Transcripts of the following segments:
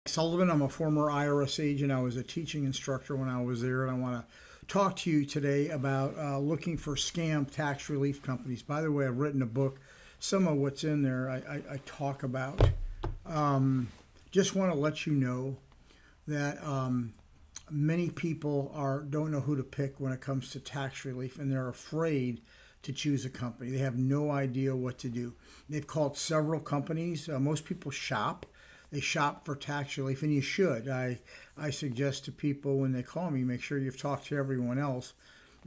Sullivan. I'm a former IRS agent. I was a teaching instructor when I was there, and I want to talk to you today about looking for scam tax relief companies. By the way, I've written a book. Some of what's in there I talk about. Just want to let you know that many people don't know who to pick when it comes to tax relief, and they're afraid to choose a company. They have no idea what to do. They've called several companies. Most people shop. They shop for tax relief, and you should. I suggest to people when they call me, make sure you've talked to everyone else.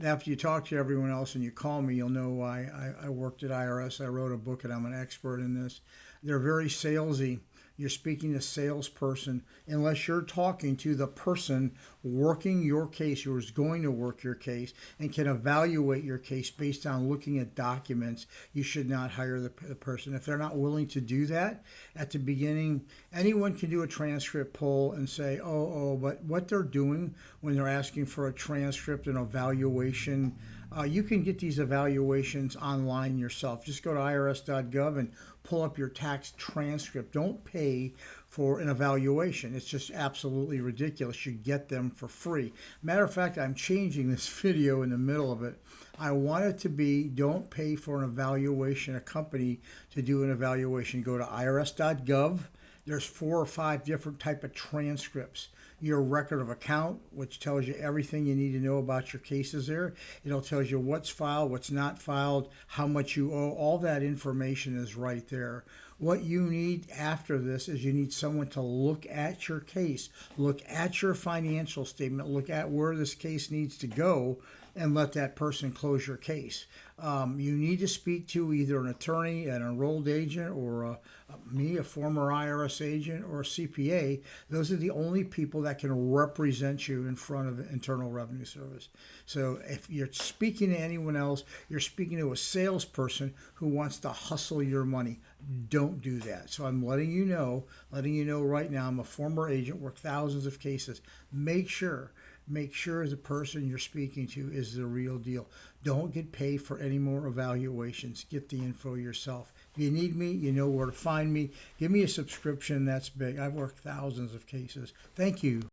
After you talk to everyone else and you call me, you'll know why I worked at IRS. I wrote a book, and I'm an expert in this. They're very salesy. You're speaking to a salesperson unless you're talking to the person working your case, who is going to work your case and can evaluate your case based on looking at documents. You should not hire the person. If they're not willing to do that at the beginning, anyone can do a transcript pull and say, but what they're doing when they're asking for a transcript and evaluation, you can get these evaluations online yourself. Just go to IRS.gov and pull up your tax transcript. Don't pay for an evaluation. It's just absolutely ridiculous. You get them for free. Matter of fact, I'm changing this video in the middle of it. I want it to be, don't pay for an evaluation, a company to do an evaluation. Go to IRS.gov. There's 4 or 5 different type of transcripts. Your record of account, which tells you everything you need to know about your cases there. It'll tell you what's filed, what's not filed, how much you owe. All that information is right there. What you need after this is you need someone to look at your case, look at your financial statement, look at where this case needs to go, and let that person close your case. You need to speak to either an attorney, an enrolled agent, or me, a former IRS agent, or a CPA. Those are the only people that can represent you in front of Internal Revenue Service. So if you're speaking to anyone else, you're speaking to a salesperson who wants to hustle your money. Don't do that. So I'm letting you know right now. I'm a former agent, worked thousands of cases. Make sure the person you're speaking to is the real deal. Don't get paid for any more evaluations. Get the info yourself. If you need me, you know where to find me. Give me a subscription. That's big. I've worked thousands of cases. Thank you.